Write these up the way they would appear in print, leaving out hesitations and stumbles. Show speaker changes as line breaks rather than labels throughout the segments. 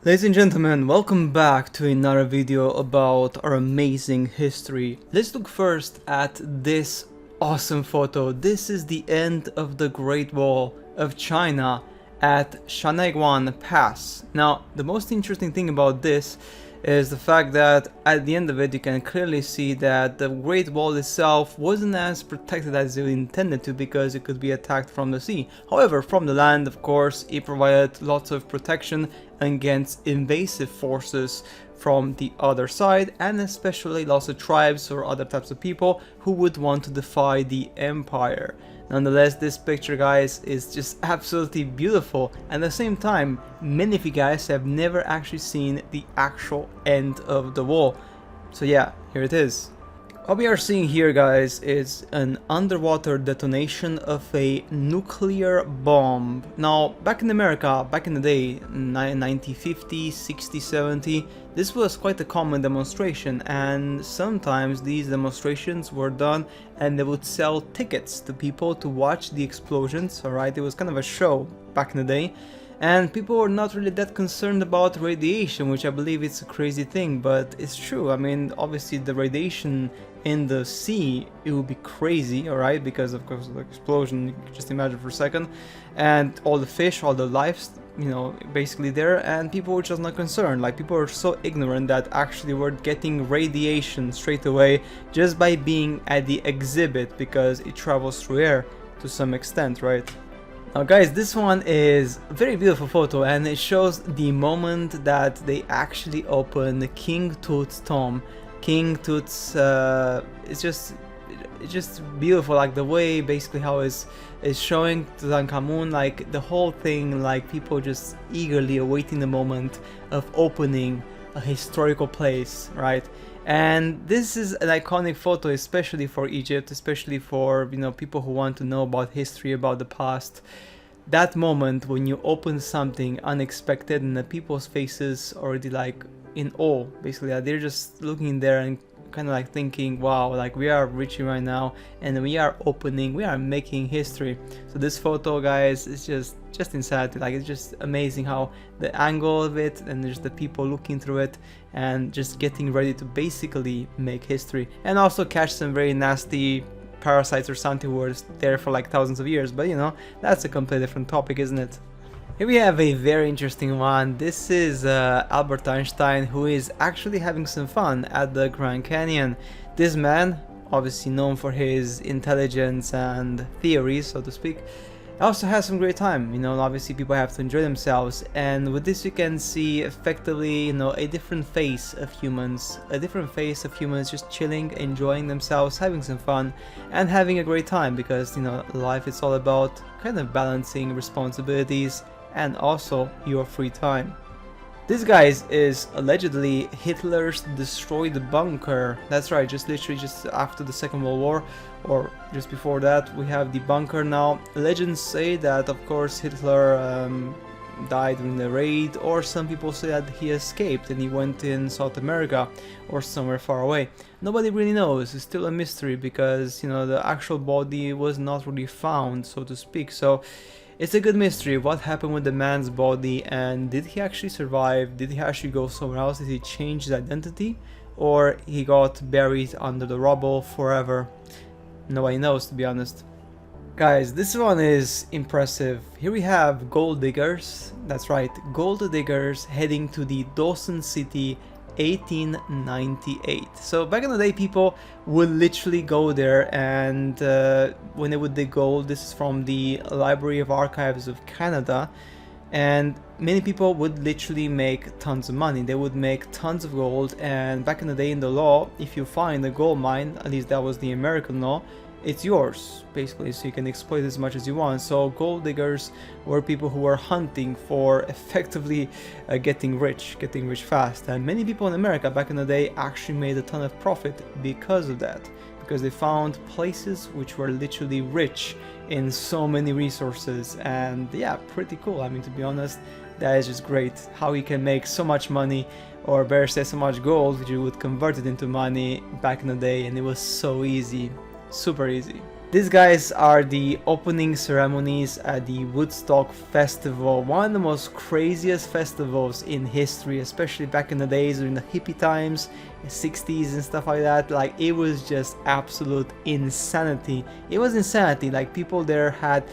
Ladies and gentlemen, welcome back to another video about our amazing history. Let's look first at this awesome photo. This is the end of the Great Wall of China at Shanhaiguan Pass. Now, the most interesting thing about this is the fact that at the end of it you can clearly see that the Great Wall itself wasn't as protected as it intended to, because it could be attacked from the sea. However, from the land, of course, it provided lots of protection against invasive forces from the other side, and especially lots of tribes or other types of people who would want to defy the empire. Nonetheless, this picture, guys, is just absolutely beautiful. At the same time, many of you guys have never actually seen the actual end of the wall. So yeah, here it is. What we are seeing here, guys, is an underwater detonation of a nuclear bomb. Now, back in America, back in the day, 1950, 60, 70, this was quite a common demonstration, and sometimes these demonstrations were done and they would sell tickets to people to watch the explosions, alright? It was kind of a show back in the day. And people were not really that concerned about radiation, which I believe it's a crazy thing, but it's true. I mean, obviously the radiation in the sea, it would be crazy, alright, because of course the explosion, you can just imagine for a second, and all the fish, all the lives, you know, basically there, and people were just not concerned. Like, people were so ignorant that actually we're getting radiation straight away just by being at the exhibit, because it travels through air to some extent, right? Now guys, this one is a very beautiful photo, and it shows the moment that they actually opened King Tut's tomb. King Tut's, it's just beautiful, like the way basically how is showing Tutankhamun, like the whole thing, like people just eagerly awaiting the moment of opening a historical place, right? And this is an iconic photo, especially for Egypt, especially for, you know, people who want to know about history, about the past. That moment when you open something unexpected and the people's faces already like in awe, basically, they're just looking there and kind of like thinking, wow, like we are reaching right now and we are opening, we are making history. So this photo, guys, is just insane. Like, it's just amazing how the angle of it, and there's the people looking through it and just getting ready to basically make history, and also catch some very nasty parasites or something who were there for like thousands of years. But you know, that's a completely different topic, isn't it? Here we have a very interesting one. This is Albert Einstein, who is actually having some fun at the Grand Canyon. This man, obviously known for his intelligence and theories, so to speak, also has some great time. You know, obviously people have to enjoy themselves, and with this you can see effectively, you know, a different face of humans, just chilling, enjoying themselves, having some fun and having a great time, because, you know, life is all about kind of balancing responsibilities and also your free time. This, guys, is allegedly Hitler's destroyed bunker. That's right, just literally just after the Second World War, or just before that, we have the bunker now. Legends say that, of course, Hitler died in the raid, or some people say that he escaped and he went in South America or somewhere far away. Nobody really knows. It's still a mystery, because, you know, the actual body was not really found, so to speak. So it's a good mystery. What happened with the man's body, and did he actually survive? Did he actually go somewhere else? Did he change his identity, or he got buried under the rubble forever? Nobody knows, to be honest. Guys, this one is impressive. Here we have gold diggers. That's right, gold diggers heading to the Dawson City, 1898. So back in the day, people would literally go there, and when they would dig gold, this is from the Library of Archives of Canada, and many people would literally make tons of money. They would make tons of gold, and back in the day, in the law, if you find a gold mine, at least that was the American law, it's yours, basically, so you can exploit as much as you want. So gold diggers were people who were hunting for effectively getting rich fast, and many people in America back in the day actually made a ton of profit because of that, because they found places which were literally rich in so many resources. And yeah, pretty cool. I mean, to be honest, that is just great how you can make so much money, or better say so much gold, which you would convert it into money back in the day, and it was so easy. Super easy. These guys are the opening ceremonies at the Woodstock festival, one of the most craziest festivals in history, especially back in the days during the hippie times, the 60s and stuff like that. Like, it was just absolute insanity. It was insanity. Like, people there had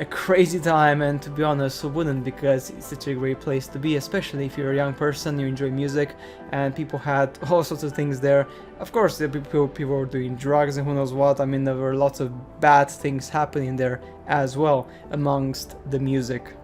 a crazy time, and to be honest, who wouldn't, because it's such a great place to be, especially if you're a young person, you enjoy music, and people had all sorts of things there. Of course, the people were doing drugs and who knows what. I mean, there were lots of bad things happening there as well amongst the music.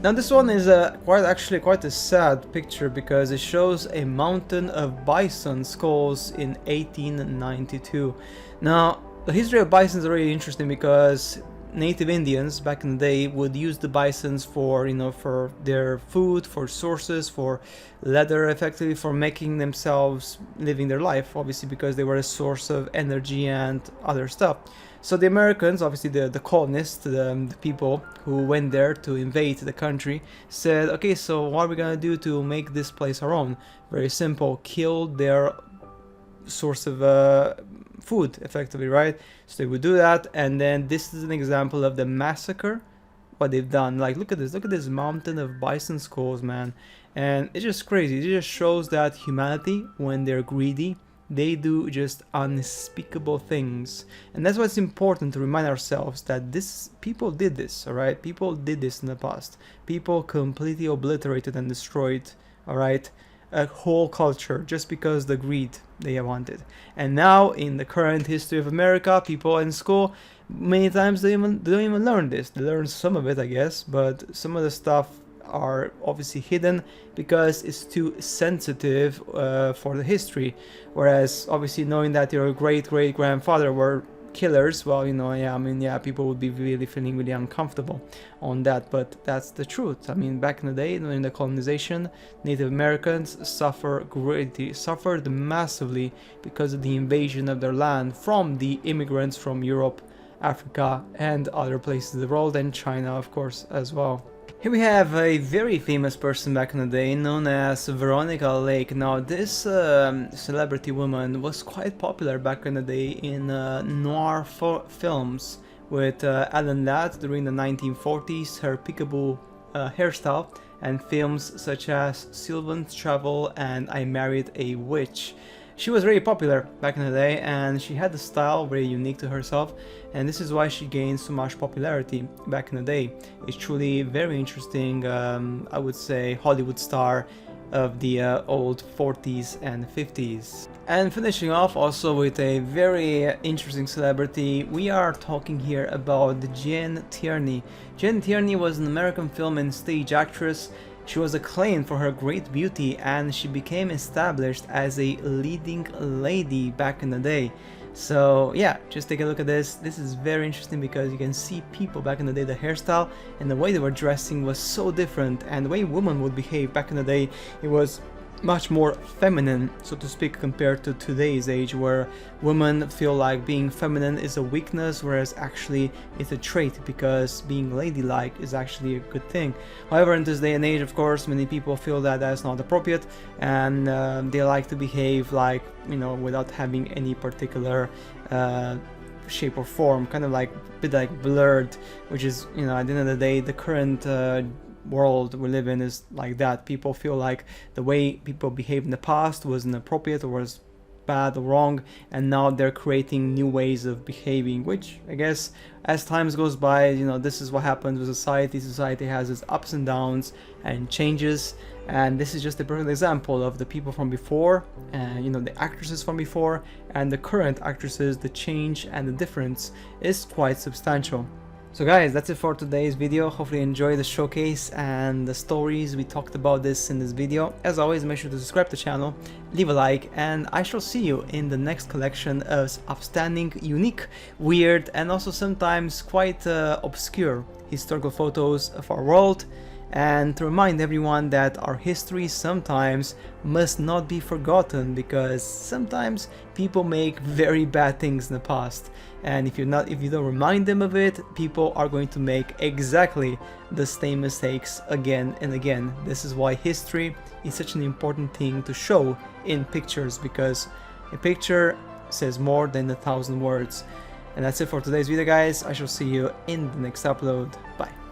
Now this one is actually quite a sad picture, because it shows a mountain of bison skulls in 1892. Now the history of bison is really interesting, because native Indians back in the day would use the bisons for, you know, for their food, for sources, for leather, effectively for making themselves, living their life, obviously, because they were a source of energy and other stuff. So the Americans, obviously the colonists, the people who went there to invade the country, said, okay, so what are we gonna do to make this place our own? Very simple, kill their source of food, effectively, right? So they would do that, and then this is an example of the massacre, what they've done. Like, look at this mountain of bison skulls, man. And it's just crazy. It just shows that humanity, when they're greedy, they do just unspeakable things. And that's why it's important to remind ourselves that people did this, all right? People did this in the past. People completely obliterated and destroyed, all right, a whole culture just because the greed they wanted. And now in the current history of America, people in school many times they don't even learn this. They learn some of it, I guess, but some of the stuff are obviously hidden because it's too sensitive for the history. Whereas obviously knowing that your great-great-grandfather were killers, well, you know, yeah, I mean, yeah, people would be really feeling really uncomfortable on that, but that's the truth. I mean, back in the day, during the colonization, Native Americans suffered massively because of the invasion of their land from the immigrants from Europe, Africa, and other places of the world, and China, of course, as well. Here we have a very famous person back in the day known as Veronica Lake. Now this celebrity woman was quite popular back in the day in noir films with Alan Ladd during the 1940s, her peekaboo hairstyle, and films such as Sylvan's Travel and I Married a Witch. She was very popular back in the day, and she had a style very unique to herself, and this is why she gained so much popularity back in the day. It's truly very interesting, I would say, Hollywood star of the old 40s and 50s. And finishing off also with a very interesting celebrity, we are talking here about Tierney. Tierney was an American film and stage actress. She was acclaimed for her great beauty, and she became established as a leading lady back in the day. So yeah, just take a look at this. This is very interesting because you can see people back in the day, the hairstyle and the way they were dressing was so different, and the way women would behave back in the day, it was much more feminine, so to speak, compared to today's age, where women feel like being feminine is a weakness, whereas actually it's a trait, because being ladylike is actually a good thing. However, in this day and age, of course, many people feel that that's not appropriate, and they like to behave like, you know, without having any particular shape or form, kind of like a bit like blurred, which is, you know, at the end of the day, the current world we live in is like that. People feel like the way people behaved in the past was inappropriate or was bad or wrong, and now they're creating new ways of behaving, which I guess as times goes by, you know, this is what happens with society. Society has its ups and downs and changes, and this is just a perfect example of the people from before, and you know, the actresses from before and the current actresses. The change and the difference is quite substantial. So guys, that's it for today's video. Hopefully you enjoyed the showcase and the stories we talked about this in this video. As always, make sure to subscribe to the channel, leave a like, and I shall see you in the next collection of outstanding, unique, weird, and also sometimes quite obscure historical photos of our world. And to remind everyone that our history sometimes must not be forgotten, because sometimes people make very bad things in the past, and if you don't remind them of it, people are going to make exactly the same mistakes again and again. This is why history is such an important thing to show in pictures, because a picture says more than 1,000 words. And that's it for today's video, guys. I shall see you in the next upload. Bye.